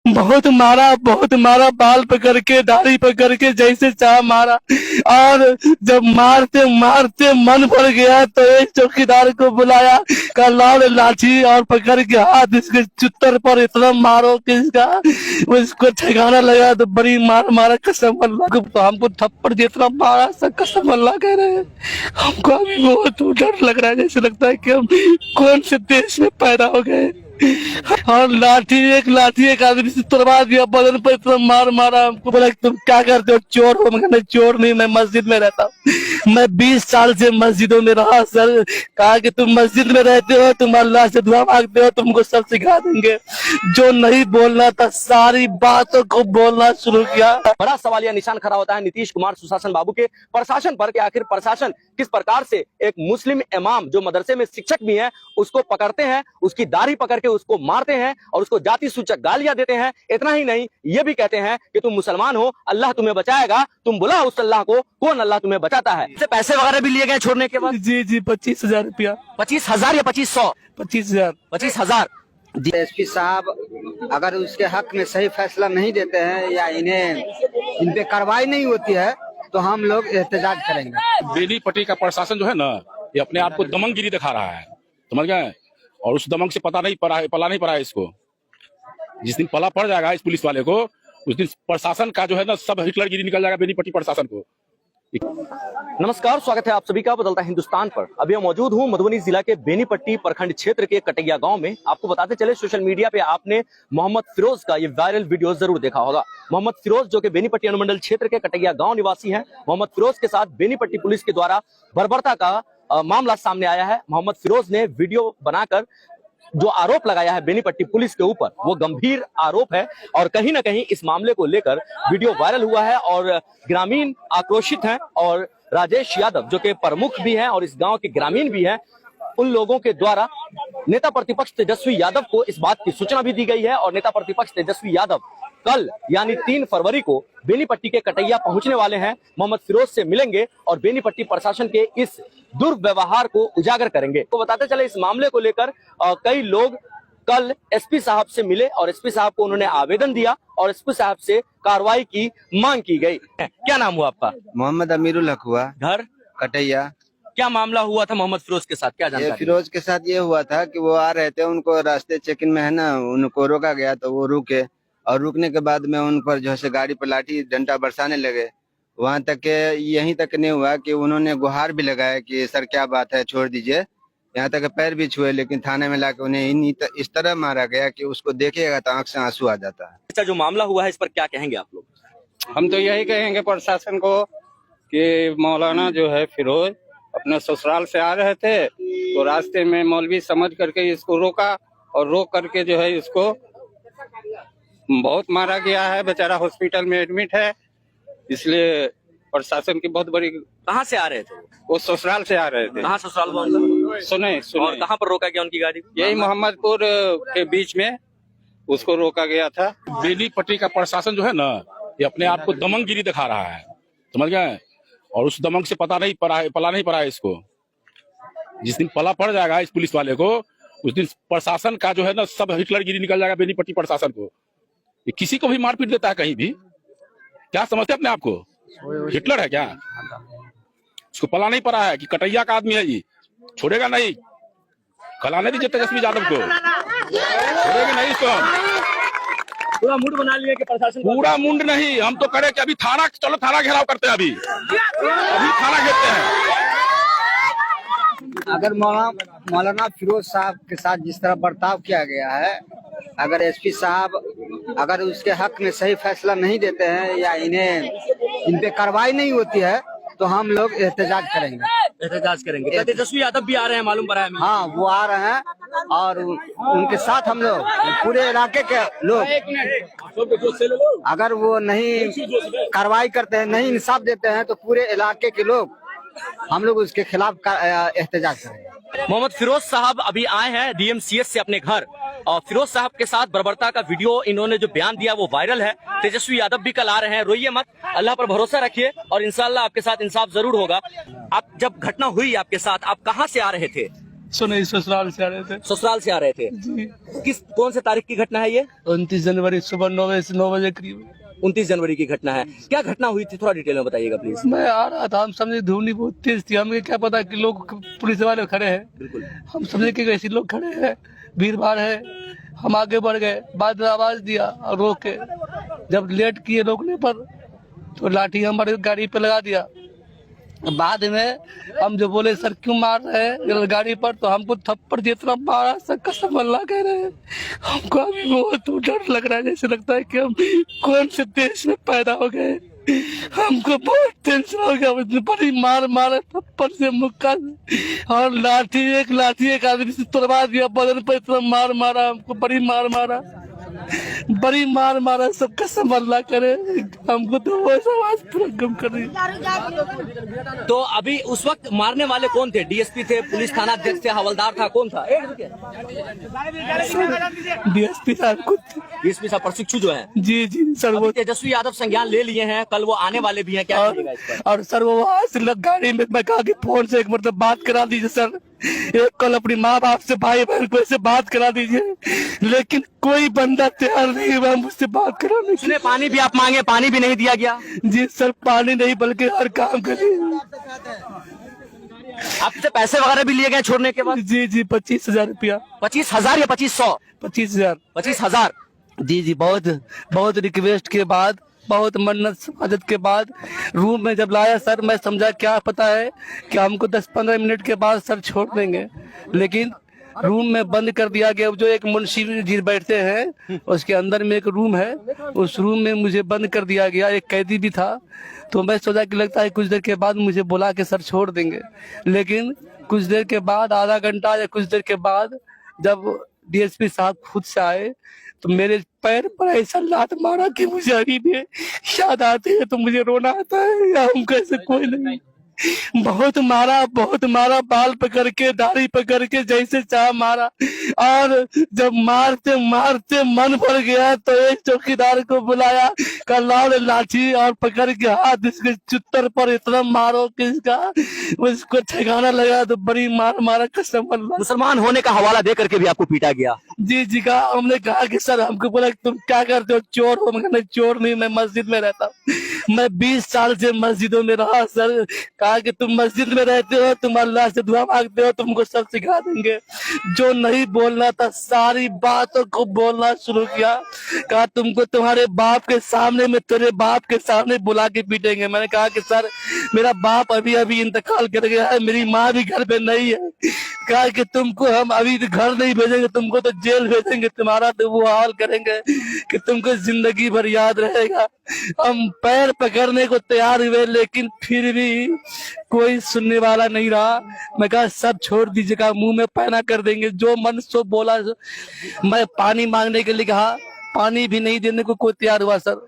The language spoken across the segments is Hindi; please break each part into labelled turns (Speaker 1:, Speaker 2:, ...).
Speaker 1: बहुत मारा, बाल पकड़ के, दाढ़ी पकड़ के, जैसे चाह मारा। और जब मारते मारते मन भर गया तो एक चौकीदार को बुलाया, कहा लाओ लाठी, और पकड़ के हाथ इसके चुत्तर पर इतना मारो कि उसको ठिकाना लगा। तो बड़ी मार मारा, कसम अल्लाह को, तो हमको थप्पड़ जितना मारा सब कसम अल्लाह कह रहे हैं। हमको अभी बहुत डर लग रहा है, जैसे लगता है कि हम कौन से देश में पैदा हो गए। और लाठी एक आदमी से तुड़वा दिया, बदन पर इतना मार मारा। हमको बोला तुम क्या करते हो, चोर हो? मैं चोर नहीं, मैं मस्जिद में रहता हूँ। मैं 20 साल से मस्जिदों में रहा सर। कहा कि तुम मस्जिद में रहते हो, तुम अल्लाह से दुआ मांगते हो, तुमको सब सिखा देंगे। जो नहीं बोलना था सारी बातों को बोलना शुरू किया।
Speaker 2: बड़ा सवालिया निशान खड़ा होता है नीतीश कुमार सुशासन बाबू के प्रशासन पर कि आखिर प्रशासन किस प्रकार से एक मुस्लिम इमाम जो मदरसे में शिक्षक भी हैं उसको पकड़ते हैं, उसकी दाढ़ी पकड़ के उसको मारते हैं और उसको जाति सूचक गालियां देते हैं। इतना ही नहीं, ये भी कहते हैं कि तुम मुसलमान हो, अल्लाह तुम्हें बचाएगा, तुम बुला उस अल्लाह को, कौन अल्लाह तुम्हें बचाता है। इससे पैसे वगैरह भी लिए गए छोड़ने के बाद?
Speaker 1: जी 25,000 रुपया।
Speaker 2: 25,000 या 2500?
Speaker 1: 25,000।
Speaker 2: 25,000।
Speaker 3: एसपी साहब अगर उसके हक में सही फैसला नहीं देते हैं या इन पे कार्रवाई नहीं होती है तो हम लोग एहतजाज करेंगे।
Speaker 4: बेनीपट्टी का प्रशासन जो है ना, ये अपने आप को दमनगिरी दिखा रहा है, समझ गए? और उस दमन से पला नहीं पड़ा है इसको। जिस दिन पला पड़ जाएगा इस पुलिस वाले को, उस दिन प्रशासन का जो है ना सब हिटलरगिरी निकल जाएगा बेनीपट्टी प्रशासन को।
Speaker 2: नमस्कार, स्वागत है आप सभी का बदलता हिंदुस्तान पर। अभी मैं मौजूद हूं मधुबनी जिला के बेनीपट्टी प्रखंड क्षेत्र के कटैया गांव में। आपको बताते चले, सोशल मीडिया पे आपने मोहम्मद फिरोज का ये वायरल वीडियो जरूर देखा होगा। मोहम्मद फिरोज जो कि बेनीपट्टी अनुमंडल क्षेत्र के कटैया गांव निवासी हैं। मोहम्मद फिरोज के साथ बेनीपट्टी पुलिस के द्वारा बर्बरता का मामला सामने आया है। मोहम्मद फिरोज ने वीडियो बनाकर जो आरोप लगाया है बेनीपट्टी पुलिस के ऊपर, वो गंभीर आरोप है और कहीं ना कहीं इस मामले को लेकर वीडियो वायरल हुआ है और ग्रामीण आक्रोशित हैं। और राजेश यादव जो कि प्रमुख भी हैं और इस गांव के ग्रामीण भी हैं, उन लोगों के द्वारा नेता प्रतिपक्ष तेजस्वी यादव को इस बात की सूचना भी दी गई है। और नेता प्रतिपक्ष तेजस्वी यादव कल यानी 3 फरवरी को बेनीपट्टी के कटैया पहुंचने वाले हैं, मोहम्मद फिरोज से मिलेंगे और बेनीपट्टी प्रशासन के इस दुर्व्यवहार को उजागर करेंगे। तो बताते चले, इस मामले को लेकर कई लोग कल एसपी साहब से मिले और एसपी साहब को उन्होंने आवेदन दिया और एसपी साहब से कार्रवाई की मांग की गई। क्या नाम हुआ आपका?
Speaker 3: मोहम्मद अमीरुल हक हुआ,
Speaker 2: घर
Speaker 3: कटैया।
Speaker 2: क्या मामला हुआ था मोहम्मद फिरोज के साथ, क्या जानकारी?
Speaker 3: फिरोज के साथ ये हुआ था कि वो आ रहे थे, उनको रास्ते चेकिंग में है ना, उनको रोका गया तो वो रुके और रुकने के बाद में उन पर जो है गाड़ी पर लाठी डंडा बरसाने लगे। वहां तक के यहीं तक नहीं हुआ कि उन्होंने गुहार भी लगाया कि सर क्या बात है, छोड़ दीजिए। यहाँ तक पैर भी छुए, लेकिन थाने में लाके उन्हें इस तरह मारा गया कि उसको देखेगा तो आंख से आंसू आ जाता है।
Speaker 2: अच्छा, जो मामला हुआ है इस पर क्या कहेंगे आप लोग?
Speaker 5: हम तो यही कहेंगे प्रशासन को कि मौलाना जो है फिरोज अपने ससुराल से आ रहे थे तो रास्ते में मौलवी समझ करके इसको रोका और रोक करके जो है इसको बहुत मारा गया है। बेचारा हॉस्पिटल में एडमिट है, इसलिए प्रशासन की बहुत बड़ी।
Speaker 2: कहाँ से आ रहे थे
Speaker 5: वो ससुराल से आ रहे थे।
Speaker 2: कहाँ ससुराल हुआ उनका?
Speaker 5: सुने
Speaker 2: और कहाँ पर रोका गया उनकी गाड़ी?
Speaker 5: यही मोहम्मदपुर के बीच में उसको रोका गया था।
Speaker 4: बेनीपट्टी का प्रशासन जो है ना, ये अपने आप को दमनगिरी दिखा रहा है, समझ गए? और उस दमन से पला नहीं पड़ा है इसको। जिस दिन पला पड़ जाएगा इस पुलिस वाले को, उस दिन प्रशासन का जो है ना सब हिटलरगिरी निकल जाएगा बेनीपट्टी प्रशासन को। ये किसी को भी मारपीट देता है कहीं भी। क्या समझते अपने आप को हिटलर है क्या? उसको पला नहीं पड़ा है कि कटैया का आदमी है, ये छोड़ेगा नहीं। कल आने दीजिए तेजस्वी यादव को, छोड़ेगा नहीं इसको।
Speaker 2: पूरा मूड बना लिया कि प्रशासन,
Speaker 4: पूरा मुंड नहीं, हम तो करे कि अभी थाना, चलो थाना घेराव करते हैं, अभी थाना घेरते हैं।
Speaker 3: अगर मौलाना फिरोज साहब के साथ जिस तरह बर्ताव किया गया है, अगर एसपी साहब अगर उसके हक में सही फैसला नहीं देते हैं या इन पे कार्रवाई नहीं होती है तो हम लोग एहतजाज करेंगे।
Speaker 2: एहतजाज करेंगे। तेजस्वी यादव भी आ रहे हैं, मालूम पड़ा है?
Speaker 3: हाँ, वो आ रहे हैं और उनके साथ हम लोग पूरे इलाके के लोग, अगर वो नहीं कार्रवाई करते हैं, नहीं इंसाफ देते हैं तो पूरे इलाके के लोग हम लोग उसके खिलाफ एहतजाज करेंगे।
Speaker 2: मोहम्मद फिरोज साहब अभी आए हैं डीएमसीएच से अपने घर और फिरोज साहब के साथ बर्बरता का वीडियो इन्होंने जो बयान दिया वो वायरल है। तेजस्वी यादव भी कल आ रहे हैं। रोइए मत, अल्लाह पर भरोसा रखिए और इंशाल्लाह आपके साथ इंसाफ जरूर होगा। आप जब घटना हुई आपके साथ, आप कहां से आ रहे थे?
Speaker 1: सुने ससुराल से आ रहे थे
Speaker 2: ससुराल से आ रहे थे।
Speaker 1: जी।
Speaker 2: कौन से तारीख की घटना है ये?
Speaker 1: 29 जनवरी सुबह 9 बजे करीब
Speaker 2: 29 जनवरी की घटना है। क्या घटना हुई थी, थोड़ा डिटेल में बताइएगा प्लीज।
Speaker 1: मैं आ रहा था, हम समझे धुनी बहुत तेज थी, हमें क्या पता कि लोग पुलिस वाले खड़े हैं।
Speaker 2: बिल्कुल।
Speaker 1: हम समझे कि ऐसे लोग खड़े हैं, भीड़ भाड़ है, हम आगे बढ़ गए, बाद में आवाज दिया और रोक के जब लेट किए रोकने पर तो लाठी हमारे गाड़ी पे लगा दिया। बाद में हम जो बोले सर क्यों मार रहे हैं गाड़ी पर, तो हमको थप्पड़ जितना मारा सर कसम अल्लाह कह रहे हैं। हमको अभी बहुत डर लग रहा है, जैसे लगता है कि हम कौन से देश में पैदा हो गए। हमको बहुत टेंशन हो गया, बड़ी मार मारा थप्पड़ से, मुक्का से और लाठी एक आदमी से तोड़वा दिया बदन पर, इतना मार मारा हमको, बड़ी मार मारा सब कसम अल्लाह करे। हमको तो वो आवाज पूरा गम कर रही है।
Speaker 2: तो अभी उस वक्त मारने वाले कौन थे? डीएसपी थे, पुलिस थाना अध्यक्ष थे, हवलदार था, कौन था?
Speaker 1: डीएसपी साहब खुद।
Speaker 2: डीएसपी साहब प्रशिक्षु जो है।
Speaker 1: जी सर, वो
Speaker 2: तेजस्वी यादव संज्ञान ले लिए हैं, कल वो आने वाले भी हैं, क्या करिएगा इस पर?
Speaker 1: और सर वो वहां से लग गाड़ी में, मैं कहा कि फोन से एक मतलब बात करा दीजिए सर, एक कल अपनी माँ बाप से, भाई बहन को ऐसे बात करा दीजिए, लेकिन कोई बंदा तैयार नहीं हुआ मुझसे बात कराने के लिए।
Speaker 2: पानी भी आप मांगे, पानी भी नहीं दिया गया।
Speaker 1: जी सर, पानी नहीं बल्कि हर काम करिए।
Speaker 2: आपसे पैसे वगैरह भी लिए गए छोड़ने के बाद?
Speaker 1: जी 25,000 रुपया।
Speaker 2: 25,000 या 2500?
Speaker 1: 25,000।
Speaker 2: 25,000।
Speaker 1: जी बहुत रिक्वेस्ट के बाद, बहुत मन्नत समाजत के बाद रूम में जब लाया सर, मैं समझा क्या पता है कि हमको 10-15 मिनट के बाद सर छोड़ देंगे, लेकिन रूम में बंद कर दिया गया। जो एक मुंशी जी बैठते हैं उसके अंदर में एक रूम है, उस रूम में मुझे बंद कर दिया गया, एक कैदी भी था। तो मैं सोचा कि लगता है कुछ देर के बाद मुझे बुला के सर छोड़ देंगे, लेकिन कुछ देर के बाद, आधा घंटा या कुछ देर के बाद जब डीएसपी साहब खुद से आए तो मेरे पैर पर ऐसा लात मारा कि मुझे अभी भी याद आते हैं तो मुझे रोना आता है, या हम कैसे कोई नहीं। बहुत मारा, बाल पकड़ के, दाढ़ी पकड़ के जैसे चाह मारा, और जब मारते मन भर गया तो एक चौकीदार को बुलाया, का लाल लाठी और पकड़ के हाथ इसके चुत्तर पर इतना मारो कि उसको ठिकाना लगा, तो बड़ी मार मारा कसम अल्लाह।
Speaker 2: मुसलमान होने का हवाला दे करके भी आपको पीटा गया?
Speaker 1: जी कहा, हमने कहा कि सर, हमको बोला तुम क्या करते हो, चोर हो? मैंने चोर नहीं, मैं मस्जिद में रहता हूँ, मैं 20 साल से मस्जिदों में रहा सर। कहा कि तुम मस्जिद में रहते हो, तुम अल्लाह से दुआ मांगते हो, तुमको सब सिखा देंगे। जो नहीं बोलना था सारी बातों को बोलना शुरू किया। कहा तुमको तुम्हारे बाप के सामने में, तेरे बाप के सामने बुला के पीटेंगे। मैंने कहा कि सर, मेरा बाप अभी इंतकाल कर गया है, मेरी माँ भी घर पे नहीं है। कहा कि तुमको हम अभी घर नहीं भेजेंगे, तुमको तो जेल भेजेंगे, तुम्हारा तो वो हाल करेंगे कि तुमको जिंदगी भर याद रहेगा। हम पैर पकड़ने को तैयार हुए, लेकिन फिर भी कोई सुनने वाला नहीं रहा। मैं कहा सब छोड़ दीजिएगा, मुंह में पैना कर देंगे, जो मन सो बोला। मैं पानी मांगने के लिए कहा, पानी भी नहीं देने को कोई तैयार हुआ सर।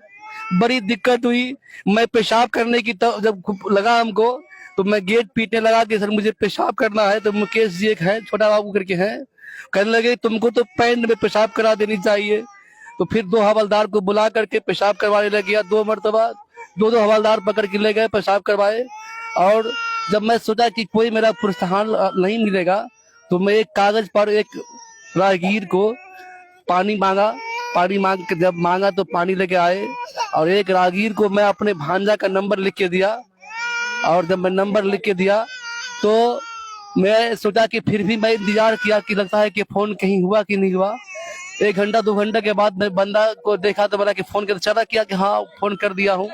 Speaker 1: बड़ी दिक्कत हुई। मैं पेशाब करने की जब लगा हमको, तो मैं गेट पीटने लगा कि सर मुझे पेशाब करना है। तो मुकेश जी एक है, छोटा बाबू करके हैं, कहने लगे तुमको तो पैंट में पेशाब करा देनी चाहिए। तो फिर 2 हवलदार को बुला करके पेशाब करवाने लग गया। 2 मरतबा 2 हवलदार पकड़ के ले गए, पेशाब करवाए। और जब मैं सोचा कि कोई मेरा प्रोत्साहन नहीं मिलेगा, तो मैं एक कागज पर एक राहगीर को पानी मांगा। पानी मांग के जब मांगा तो पानी लेके आए, और एक राहगीर को मैं अपने भांजा का नंबर लिख के दिया। और जब मैं नंबर लिख के दिया तो मैं सोचा कि फिर भी मैं इंतजार किया कि लगता है कि फोन कहीं हुआ कि नहीं हुआ। 1 घंटा 2 घंटे के बाद मैं बंदा को देखा तो बोला कि फोन कर, चला किया कि हाँ फोन कर दिया हूँ।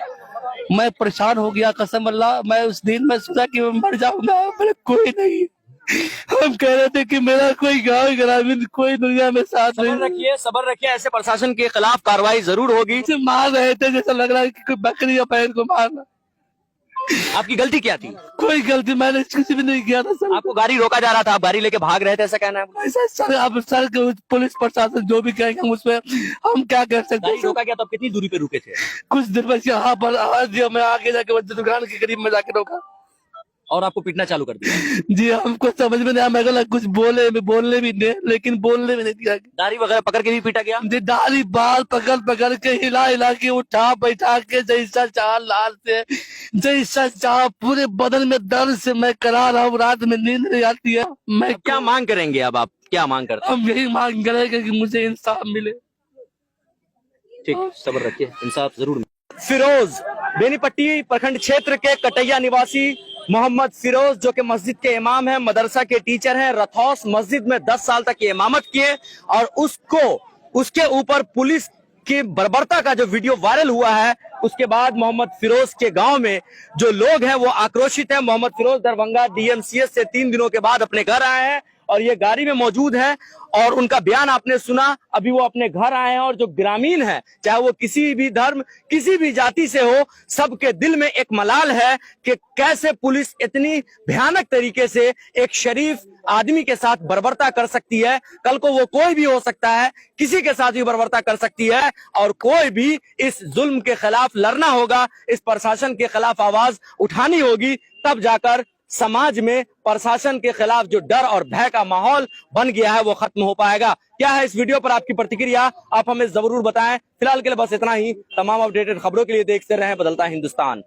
Speaker 1: मैं परेशान हो गया कसम अल्लाह। मैं उस दिन मैं सोचा कि मैं मर जाऊंगा, मेरे कोई नहीं। हम कह रहे थे कि मेरा कोई गाँव ग्रामीण कोई दुनिया में साथ नहीं।
Speaker 2: सब्र रखिए, ऐसे प्रशासन के खिलाफ कार्रवाई जरूर होगी।
Speaker 1: मार रहे थे, जैसा लग रहा है कि कोई बकरी या बैल को मारना।
Speaker 2: आपकी गलती क्या थी?
Speaker 1: कोई गलती मैंने कुछ भी नहीं किया था सर।
Speaker 2: आपको गाड़ी रोका जा रहा था, आप गाड़ी लेके भाग रहे थे, ऐसा कहना है?
Speaker 1: ऐसा सर, अब सर पुलिस प्रशासन जो भी कहेंगे हम उसमें हम क्या कर सकते
Speaker 2: गाड़ी
Speaker 1: हैं।
Speaker 2: रोका गया तो आप कितनी दूरी पे रुके थे?
Speaker 1: कुछ देर बस यहाँ पर आवाज दिया, मैं आगे जाके दुकान के करीब में जाके रोका।
Speaker 2: और आपको पीटना चालू कर दिया।
Speaker 1: जी हमको समझ में नहीं आया, मैं गलत कुछ बोलने भी दे, लेकिन बोलने में नहीं दिया।
Speaker 2: दाढ़ी वगैरह पकड़ के भी पीटा गया।
Speaker 1: जी दाढ़ी बाल पकड़ के हिला के उठा बैठा के जैसा चाह लाल से जैसा चाह पूरे बदन में दर्द से मैं करा रहा हूँ, रात में नींद नहीं आती है। मैं
Speaker 2: अब क्या मांग करेंगे अब आप, क्या मांग करते हैं?
Speaker 1: हम यही मांग करेंगे कि मुझे इंसाफ मिले।
Speaker 2: ठीक, सब्र रखिए, इंसाफ जरूर मिलेगा। फिरोज, बेनीपट्टी प्रखंड क्षेत्र के कटैया निवासी मोहम्मद फिरोज, जो कि मस्जिद के इमाम हैं, मदरसा के टीचर हैं, रथौस मस्जिद में 10 साल तक ये इमामत किए, और उसके ऊपर पुलिस की बर्बरता का जो वीडियो वायरल हुआ है, उसके बाद मोहम्मद फिरोज के गांव में जो लोग हैं वो आक्रोशित हैं। मोहम्मद फिरोज दरभंगा डीएमसीएच से 3 दिनों के बाद अपने घर आए हैं और ये गाड़ी में मौजूद है, और उनका बयान आपने सुना। अभी वो अपने घर आए हैं, और जो ग्रामीण है, चाहे वो किसी भी धर्म किसी भी जाति से हो, सबके दिल में एक मलाल है कि कैसे पुलिस इतनी भयानक तरीके से एक शरीफ आदमी के साथ बर्बरता कर सकती है। कल को वो कोई भी हो सकता है, किसी के साथ भी बर्बरता कर सकती है, और कोई भी इस जुल्म के खिलाफ लड़ना होगा, इस प्रशासन के खिलाफ आवाज उठानी होगी, तब जाकर समाज में प्रशासन के खिलाफ जो डर और भय का माहौल बन गया है वो खत्म हो पाएगा। क्या है इस वीडियो पर आपकी प्रतिक्रिया, आप हमें जरूर बताएं। फिलहाल के लिए बस इतना ही। तमाम अपडेटेड खबरों के लिए देखते रहें बदलता हिंदुस्तान।